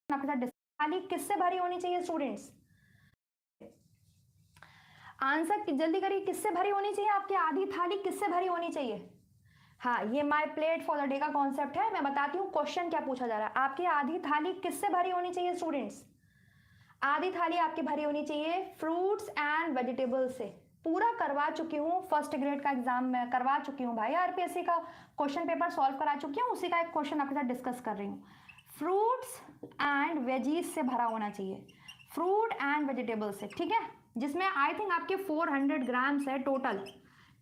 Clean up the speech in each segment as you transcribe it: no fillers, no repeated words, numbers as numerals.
आपके साथ थाली किससे भरी होनी चाहिए स्टूडेंट्स? आंसर जल्दी करिए, किससे भरी होनी चाहिए? आपकी आधी थाली किससे भरी होनी चाहिए? हाँ, ये my plate for the day का कॉन्सेप्ट है। मैं बताती हूँ क्वेश्चन क्या पूछा जा रहा है। आपकी आधी थाली किससे भरी होनी चाहिए स्टूडेंट्स? आधी थाली आपकी भरी होनी चाहिए फ्रूट्स एंड वेजिटेबल्स से। पूरा करवा चुकी हूँ, फर्स्ट ग्रेड का एग्जाम में करवा चुकी हूँ भाई, आरपीएससी का क्वेश्चन पेपर सॉल्व करा चुकी हूँ, उसी का एक क्वेश्चन आपके साथ डिस्कस कर रही हूँ। फ्रूट्स एंड वेजीज से भरा होना चाहिए, फ्रूट एंड वेजिटेबल से, ठीक है, जिसमें आई थिंक आपके 400 ग्राम्स है टोटल,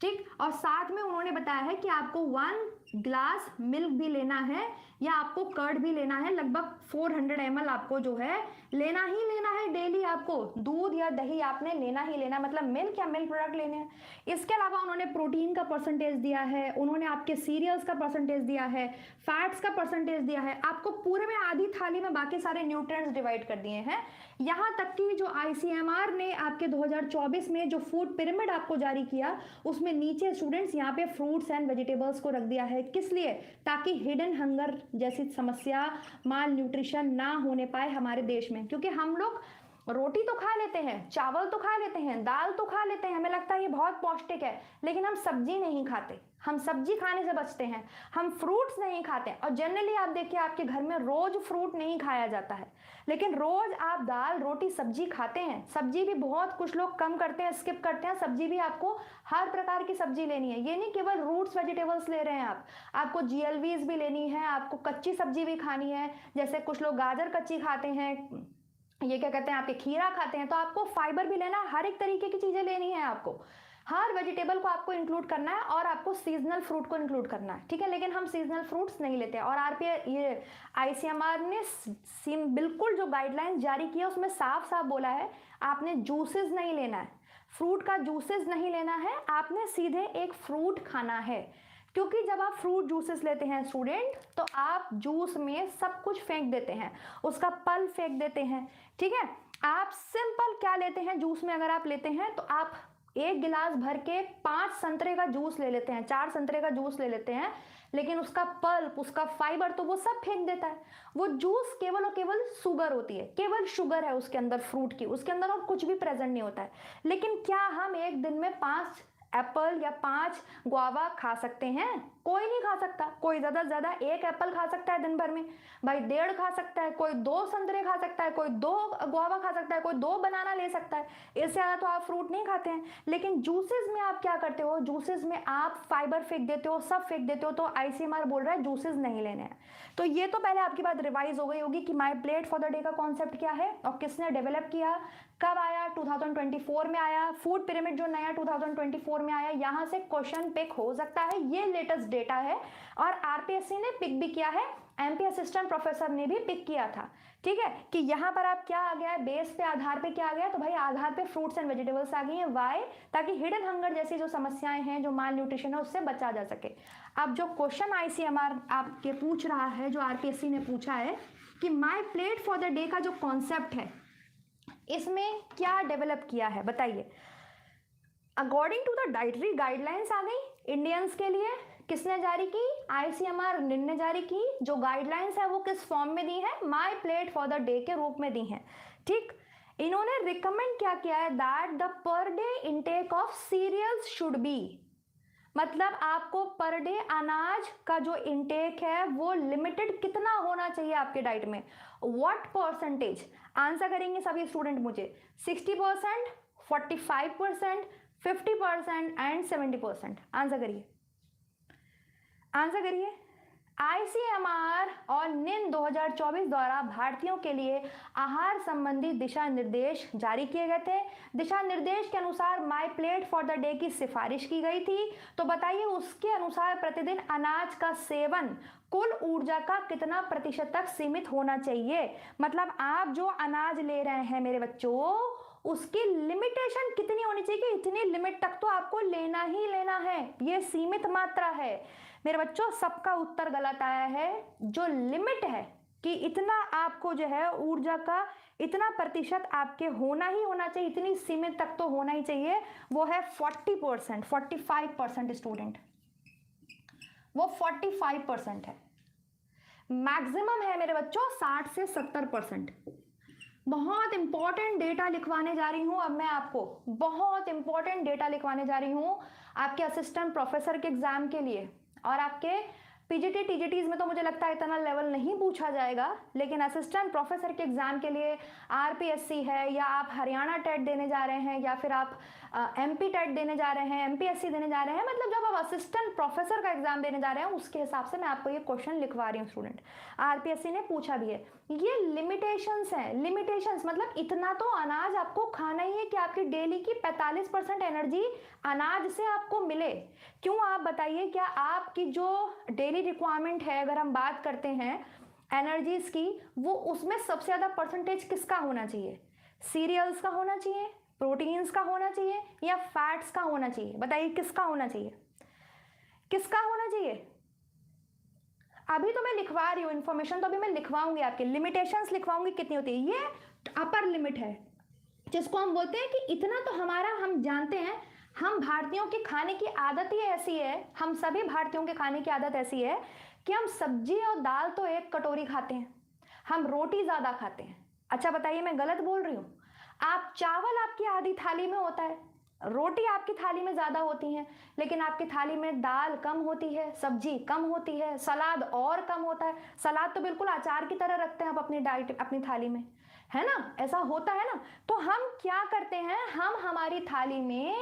ठीक। और साथ में उन्होंने बताया है कि आपको 1 ग्लास मिल्क भी लेना है या आपको कर्ड भी लेना है, लगभग 400 ml आपको जो है लेना ही लेना है डेली। आपको दूध या दही आपने लेना ही लेना, मतलब मिल्क या मिल्क प्रोडक्ट लेने हैं। इसके अलावा उन्होंने प्रोटीन का परसेंटेज दिया है, उन्होंने आपके सीरियल्स का परसेंटेज दिया है, फैट्स का परसेंटेज दिया है, आपको पूरे में आधी थाली में बाकी सारे न्यूट्रिएंट्स डिवाइड कर दिए हैं। यहाँ तक कि जो आईसीएमआर ने आपके 2024 में जो फूड पिरामिड आपको जारी किया, उसमें नीचे स्टूडेंट्स यहाँ पे फ्रूट्स एंड वेजिटेबल्स को रख दिया है। किस लिए? ताकि हिडन हंगर जैसी समस्या, माल न्यूट्रिशन ना होने पाए हमारे देश में। क्योंकि हम लोग रोटी तो खा लेते हैं, चावल तो खा लेते हैं, दाल तो खा लेते हैं, हमें लगता है ये बहुत पौष्टिक है, लेकिन हम सब्जी नहीं खाते, हम सब्जी खाने से बचते हैं, हम फ्रूट्स नहीं खाते। और जनरली आप देखिए आपके घर में रोज फ्रूट नहीं खाया जाता है, लेकिन रोज आप दाल रोटी सब्जी खाते हैं। सब्जी भी बहुत कुछ लोग कम करते हैं, स्किप करते हैं। सब्जी भी आपको हर प्रकार की सब्जी लेनी है, ये नहीं केवल रूट्स वेजिटेबल्स ले रहे हैं आप, आपको जीएलवीज भी लेनी है, आपको कच्ची सब्जी भी खानी है। जैसे कुछ लोग गाजर कच्ची खाते हैं, ये क्या कहते हैं, आपके खीरा खाते हैं, तो आपको फाइबर भी लेना है, हर एक तरीके की चीजें लेनी है आपको, हर वेजिटेबल को आपको इंक्लूड करना है और आपको सीजनल फ्रूट को इंक्लूड करना है, ठीक है। लेकिन हम सीजनल फ्रूट्स नहीं लेते। और ये आईसीएमआर ने बिल्कुल जो गाइडलाइंस जारी किया उसमें साफ साफ बोला है आपने जूसेस नहीं लेना है, फ्रूट का जूसेस नहीं लेना है, आपने सीधे एक फ्रूट खाना है। क्योंकि जब आप फ्रूट जूसेस लेते हैं स्टूडेंट, तो आप जूस में सब कुछ फेंक देते हैं, उसका पल्प फेंक देते हैं, ठीक है। आप सिंपल क्या लेते हैं जूस में, अगर आप लेते हैं तो आप 1 गिलास भर के 5 संतरे का जूस ले लेते हैं, 4 संतरे का जूस ले लेते हैं, लेकिन उसका पल्प, उसका फाइबर तो वो सब फेंक देता है। वो जूस केवल और केवल शुगर होती है, केवल शुगर है उसके अंदर, फ्रूट की, उसके अंदर और कुछ भी प्रेजेंट नहीं होता है। लेकिन क्या हम एक दिन में 5 एप्पल या 5 गुआवा खा सकते हैं? कोई नहीं खा सकता। कोई ज्यादा से ज्यादा 1 एप्पल खा सकता है दिन भर में, भाई 1.5 खा सकता है, कोई 2 संतरे खा सकता है, कोई 2 गुआवा खा सकता है, कोई 2 बनाना ले सकता है, इससे ज्यादा तो आप फ्रूट नहीं खाते हैं। लेकिन जूसेस में आप क्या करते हो, जूसेस में आप फाइबर फेंक देते हो, सब फेंक देते हो। तो आईसीएमआर बोल रहा है जूसेस नहीं लेने हैं। तो ये तो पहले आपकी बात रिवाइज हो गई होगी कि my plate for the day का कॉन्सेप्ट क्या है और किसने डेवलप किया, कब आया, 2024 में आया। फूड पिरामिड जो नया 2024 में आया, यहां से क्वेश्चन पिक हो सकता है, ये लेटेस्ट डेटा है और आरपीएससी ने पिक भी किया है, एमपी असिस्टेंट प्रोफेसर ने भी पिक किया था, ठीक है। कि यहां पर आप क्या आ गया है, बेस पे आधार पे क्या आ गया, तो भाई आधार पे फ्रूट्स एंड वेजिटेबल्स आ गई हैं। वाई? ताकि हिडन हंगर जैसी जो समस्याएं हैं, जो माल न्यूट्रिशन है, उससे बचा जा सके। अब जो क्वेश्चन आईसीएमआर आपके पूछ रहा है, जो आरपीएससी ने पूछा है कि my plate for the day का जो कॉन्सेप्ट है, इसमें क्या डेवलप किया है बताइए। According to the dietary guidelines आ गई इंडियंस के लिए, किसने जारी की? आईसीएमआर ने जारी की। जो गाइडलाइंस है वो किस फॉर्म में दी है? My plate for the day के रूप में दी है, ठीक। इन्होंने रिकमेंड क्या किया है, that the per day intake of cereals should be, मतलब आपको पर डे अनाज का जो इंटेक है वो लिमिटेड कितना होना चाहिए आपके डाइट में, व्हाट परसेंटेज। आंसर करेंगे सभी स्टूडेंट मुझे, 60%, 45%, 50% एंड 70%। आंसर करिए, आंसर करिए। आईसीएमआर और निन 2024 द्वारा भारतीयों के लिए आहार संबंधी दिशा निर्देश जारी किए गए थे। दिशा निर्देश के अनुसार my plate for the day की सिफारिश की गई थी। तो बताइए उसके अनुसार प्रतिदिन अनाज का सेवन कुल ऊर्जा का कितना प्रतिशत तक सीमित होना चाहिए। मतलब आप जो अनाज ले रहे हैं मेरे बच्चों, उसकी लिमिटेशन कितनी होनी चाहिए कि इतनी लिमिट तक तो आपको लेना ही लेना है, ये सीमित मात्रा है। मेरे बच्चों सबका उत्तर गलत आया है। जो लिमिट है कि इतना आपको जो है ऊर्जा का इतना प्रतिशत आपके होना ही होना चाहिए, इतनी सीमित तक तो होना ही चाहिए, वो है 40%, 45% स्टूडेंट, वो 45% है। मैक्सिमम है मेरे बच्चों 60 से 70%। बहुत इंपॉर्टेंट डेटा लिखवाने जा रही हूं अब मैं आपको, बहुत इंपॉर्टेंट डेटा लिखवाने जा रही हूं आपके असिस्टेंट प्रोफेसर के एग्जाम के लिए। और आपके पीजीटी टीजीटीज में तो मुझे लगता है इतना लेवल नहीं पूछा जाएगा, लेकिन असिस्टेंट प्रोफेसर के एग्जाम के लिए आरपीएससी है, या आप हरियाणा टेट देने जा रहे हैं, या फिर आप एमपी टेट देने जा रहे हैं, एमपीएससी देने जा रहे हैं, मतलब जब आप असिस्टेंट प्रोफेसर का एग्जाम देने जा रहे हैं उसके हिसाब से मैं आपको ये क्वेश्चन लिखवा रही हूँ स्टूडेंट। आरपीएससी ने पूछा भी है। ये लिमिटेशंस है, लिमिटेशंस मतलब इतना तो अनाज आपको खाना ही है कि आपकी डेली की 45% एनर्जी अनाज से आपको मिले। क्यों आप बताइए, क्या आपकी जो डेली रिक्वायरमेंट है अगर हम बात करते हैं एनर्जीज की, वो उसमें सबसे ज्यादा परसेंटेज किसका होना चाहिए? सीरियल्स का होना चाहिए, प्रोटीन्स का होना चाहिए, या फैट्स का होना चाहिए? बताइए किसका होना चाहिए, किसका होना चाहिए? अभी तो मैं लिखवा रही हूँ इन्फॉर्मेशन, तो अभी मैं लिखवाऊंगी आपके लिमिटेशंस लिखवाऊंगी कितनी होती है। ये अपर लिमिट है जिसको हम बोलते हैं कि इतना तो हमारा, हम जानते हैं हम भारतीयों की खाने की आदत ही ऐसी है, हम सभी भारतीयों के खाने की आदत ऐसी है कि हम सब्जी और दाल तो एक कटोरी खाते हैं, हम रोटी ज्यादा खाते हैं। अच्छा बताइए मैं गलत बोल रही हूँ? आप चावल आपकी आधी थाली में होता है, रोटी आपकी थाली में ज्यादा होती है, लेकिन आपकी थाली में दाल कम होती है, सब्जी कम होती है, सलाद और कम होता है। सलाद तो बिल्कुल अचार की तरह रखते हैं आप अपनी डाइट अपनी थाली में, है ना? ऐसा होता है ना? तो हम क्या करते हैं, हम हमारी थाली में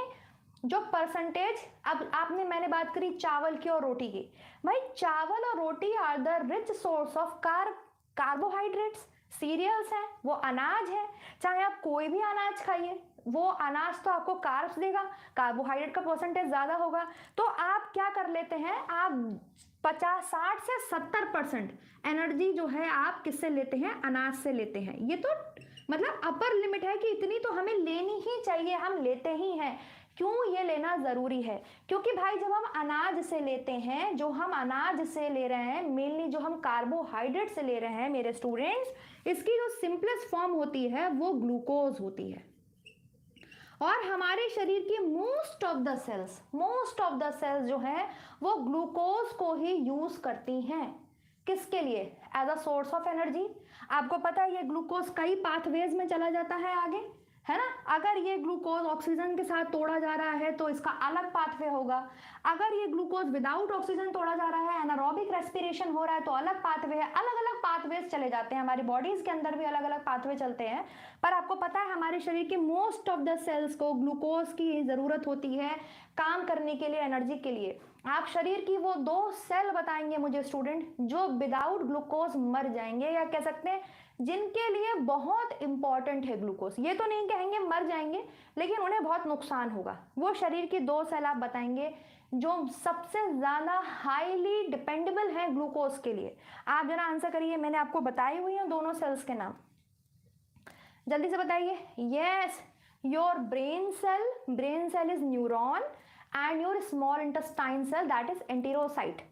जो परसेंटेज, अब आपने मैंने बात करी चावल की और रोटी की, भाई चावल और रोटी are the rich source of carbohydrates. Cereals हैं, वो अनाज है, चाहे आप कोई भी अनाज खाइए, वो अनाज तो आपको कार्ब्स देगा, कार्बोहाइड्रेट का परसेंटेज ज्यादा होगा। तो आप क्या कर लेते हैं, आप 60 से 70% एनर्जी जो है आप किससे लेते हैं? अनाज से लेते हैं। ये तो मतलब अपर लिमिट है कि इतनी तो हमें लेनी ही चाहिए, हम लेते ही हैं। क्यों ये लेना जरूरी है? क्योंकि भाई जब हम अनाज से लेते हैं, जो हम अनाज से ले रहे हैं, मेनली जो हम कार्बोहाइड्रेट से ले रहे हैं मेरे स्टूडेंट्स, इसकी जो सिंपलेस्ट फॉर्म होती है वो ग्लूकोज होती है। और हमारे शरीर की मोस्ट ऑफ द सेल्स जो है वो ग्लूकोज को ही यूज करती हैं। किसके लिए? As a source of energy. आपको पता है ये ग्लूकोज कई पाथवेज में चला जाता है आगे, है ना? अगर ये ग्लूकोज ऑक्सीजन के साथ तोड़ा जा रहा है तो इसका अलग पाथवे होगा। अगर ये ग्लूकोज विदाउट ऑक्सीजन तोड़ा जा रहा है, एनारोबिक रेस्पिरेशन हो रहा है, तो अलग पाथवे है। अलग अलग पाथवेज चले जाते हैं, हमारी बॉडीज के अंदर भी अलग अलग पाथवे चलते हैं। पर आपको पता है हमारे शरीर के मोस्ट ऑफ द सेल्स को ग्लूकोज की जरूरत होती है काम करने के लिए, एनर्जी के लिए। आप शरीर की वो 2 सेल बताएंगे मुझे स्टूडेंट जो विदाउट ग्लूकोज मर जाएंगे, या कह सकते हैं जिनके लिए बहुत इंपॉर्टेंट है ग्लूकोज। ये तो नहीं कहेंगे मर जाएंगे, लेकिन उन्हें बहुत नुकसान होगा। वो शरीर की 2 सेल आप बताएंगे जो सबसे ज्यादा हाईली डिपेंडेबल है ग्लूकोज के लिए। आप जरा आंसर करिए, मैंने आपको बताई हुई है दोनों सेल्स के नाम, जल्दी से बताइए। Yes, your brain cell is neuron and your small intestine cell that is enterocyte.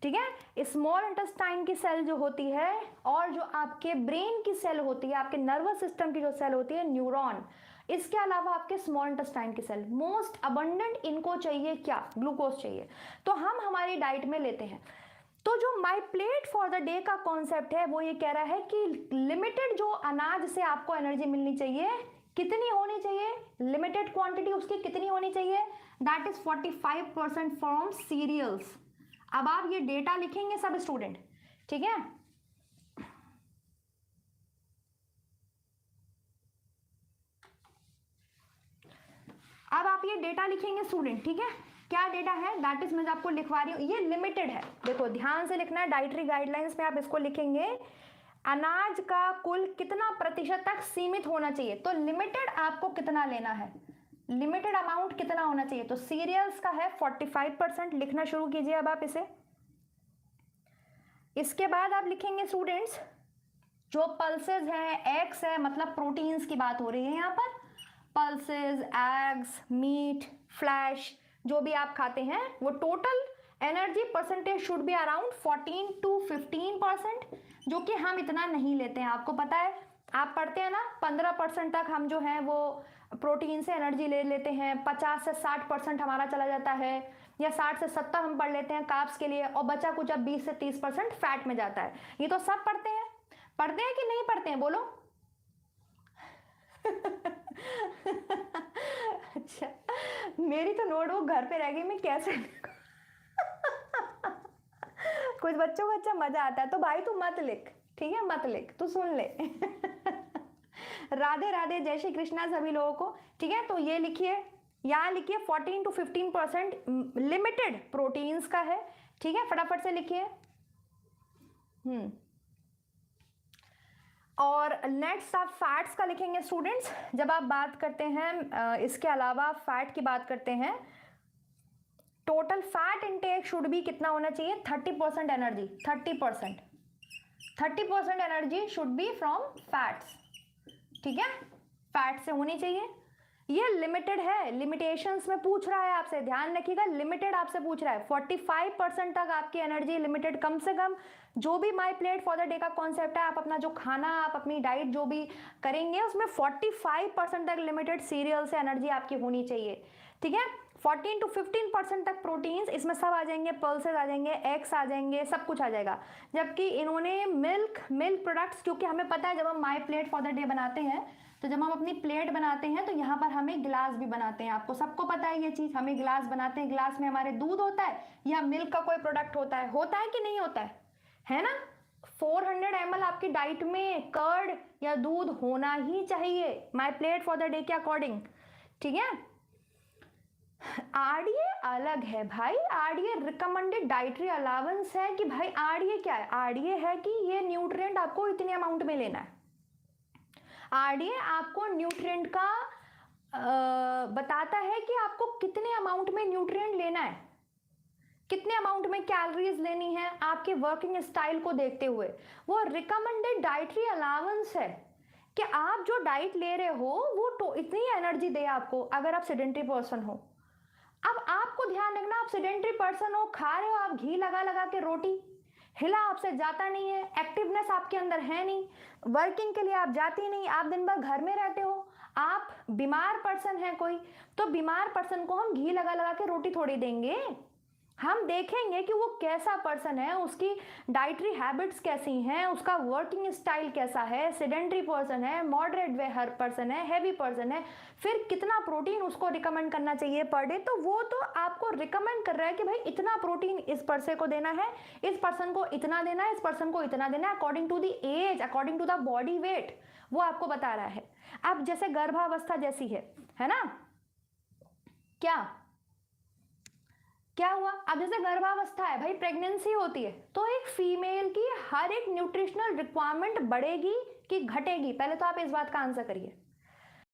ठीक है, स्मॉल इंटेस्टाइन की सेल जो होती है और जो आपके ब्रेन की सेल होती है, आपके नर्वस सिस्टम की जो सेल होती है न्यूरॉन, इसके अलावा आपके स्मॉल इंटेस्टाइन की सेल, मोस्ट अबंडेंट इनको चाहिए क्या? ग्लूकोज चाहिए। तो हम हमारी डाइट में लेते हैं। तो जो my plate for the day का कॉन्सेप्ट है वो ये कह रहा है कि लिमिटेड जो अनाज से आपको एनर्जी मिलनी चाहिए, कितनी होनी चाहिए? लिमिटेड क्वांटिटी उसकी कितनी होनी चाहिए? That is 45% from cereals. अब आप ये डेटा लिखेंगे सब स्टूडेंट, ठीक है? अब आप ये डेटा लिखेंगे स्टूडेंट, ठीक है? क्या डेटा है? दैट इज मैं आपको लिखवा रही हूँ, ये लिमिटेड है। देखो ध्यान से लिखना है, डाइटरी गाइडलाइंस में आप इसको लिखेंगे, अनाज का कुल कितना प्रतिशत तक सीमित होना चाहिए। तो लिमिटेड आपको कितना लेना है, लिमिटेड अमाउंट कितना होना चाहिए? तो सीरियल्स का है 45%, लिखना शुरू कीजिए अब आप इसे। इसके बाद आप लिखेंगे स्टूडेंट्स जो पल्सेस है, एग्स है, मतलब प्रोटीन्स की बात हो रही है यहाँ पर, पल्सेस, एग्स, मीट, फ्लैश, जो भी आप खाते हैं, वो total energy percentage should be around 14 to 15%, जो कि हम इतना नहीं लेते हैं। आपको पता है, आप पढ़ते हैं ना, 15% तक हम जो है वो प्रोटीन से एनर्जी ले लेते हैं, 50 से 60% हमारा चला जाता है या 60 से 70 हम पढ़ लेते हैं कार्ब्स के लिए, और बचा कुछ अब 20 से 30% फैट में जाता है। ये तो सब पढ़ते हैं कि नहीं पढ़ते हैं, बोलो। अच्छा, मेरी तो नोटबुक घर पे रह गई, मैं कैसे कुछ बच्चों को अच्छा मजा आता है, तो भाई तू मत लिख, ठीक है, मत लिख, तू सुन ले। राधे राधे, जय श्री कृष्णा सभी लोगों को, ठीक है। तो ये लिखिए, यहाँ लिखिए 14 to 15% लिमिटेड प्रोटीन्स का है, ठीक है, फटाफट से लिखिए। और नेक्स्ट आप फैट्स का लिखेंगे स्टूडेंट्स। जब आप बात करते हैं इसके अलावा फैट की बात करते हैं, total fat intake should be कितना होना चाहिए, 30% energy, 30% energy should be from fats, ठीक है, फैट से होनी चाहिए। ये लिमिटेड है, लिमिटेशंस में पूछ रहा है आपसे, ध्यान रखिएगा, लिमिटेड आपसे पूछ रहा है। 45% तक आपकी एनर्जी लिमिटेड, कम से कम जो भी my plate for the day का कॉन्सेप्ट है, आप अपना जो खाना, आप अपनी डाइट जो भी करेंगे उसमें 45% तक लिमिटेड सीरियल से एनर्जी आपकी होनी चाहिए, ठीक है। 14 to 15% तक प्रोटीन्स, इसमें सब आ जाएंगे, पल्सेस आ जाएंगे, एग्स आ जाएंगे, सब कुछ आ जाएगा। जबकि इन्होंने मिल्क प्रोडक्ट्स, क्योंकि हमें पता है जब हम my plate for the day बनाते हैं, तो जब हम अपनी प्लेट बनाते हैं तो यहाँ पर हमें गिलास भी बनाते हैं, आपको सबको पता है ये चीज, हमें गिलास बनाते हैं, गिलास में हमारे दूध होता है या मिल्क का कोई प्रोडक्ट होता है कि नहीं होता है ना। 400 ml आपकी डाइट में कर्ड या दूध होना ही चाहिए my plate for the day के अकॉर्डिंग, ठीक है। आरडीए अलग है भाई, आरडीए रिकमेंडेड डाइटरी अलावेंस है कि भाई आरडीए क्या है, आरडीए है कि ये न्यूट्रिएंट आपको इतने अमाउंट में लेना है। आरडीए आपको न्यूट्रिएंट का बताता है कि आपको कितने अमाउंट में न्यूट्रिएंट लेना है, कितने अमाउंट में कैलोरीज लेनी है, आपके वर्किंग स्टाइल को देखते हुए। वो रिकमेंडेड डाइटरी अलावेंस है कि आप जो डाइट ले रहे हो वो तो इतनी एनर्जी दे आपको, अगर आप सेडेंटरी पर्सन हो। अब आपको ध्यान रखना, आप सेडेंटरी पर्सन हो, खा रहे हो आप घी लगा लगा के रोटी, हिला आपसे जाता नहीं है, एक्टिवनेस आपके अंदर है नहीं, वर्किंग के लिए आप जाती नहीं, आप दिन भर घर में रहते हो, आप बीमार पर्सन है कोई, तो बीमार पर्सन को हम घी लगा लगा के रोटी थोड़ी देंगे, हम देखेंगे कि वो कैसा पर्सन है, उसकी डाइटरी हैबिट्स कैसी हैं, उसका वर्किंग स्टाइल कैसा है, सेडेंटरी पर्सन है, मॉडरेट वे हर पर्सन है, हैवी पर्सन है, फिर कितना प्रोटीन उसको रिकमेंड करना चाहिए पर डे। तो वो तो आपको रिकमेंड कर रहा है कि भाई इतना प्रोटीन इस पर्सन को देना है, इस पर्सन को इतना देना है, इस पर्सन को इतना देना है, according to the age, according to the body weight, वो आपको बता रहा है। अब जैसे गर्भावस्था जैसी है ना, क्या हुआ, अब जैसे गर्भावस्था है भाई, प्रेगनेंसी होती है, तो एक फीमेल की हर एक न्यूट्रिशनल रिक्वायरमेंट बढ़ेगी कि घटेगी, पहले तो आप इस बात का आंसर करिए।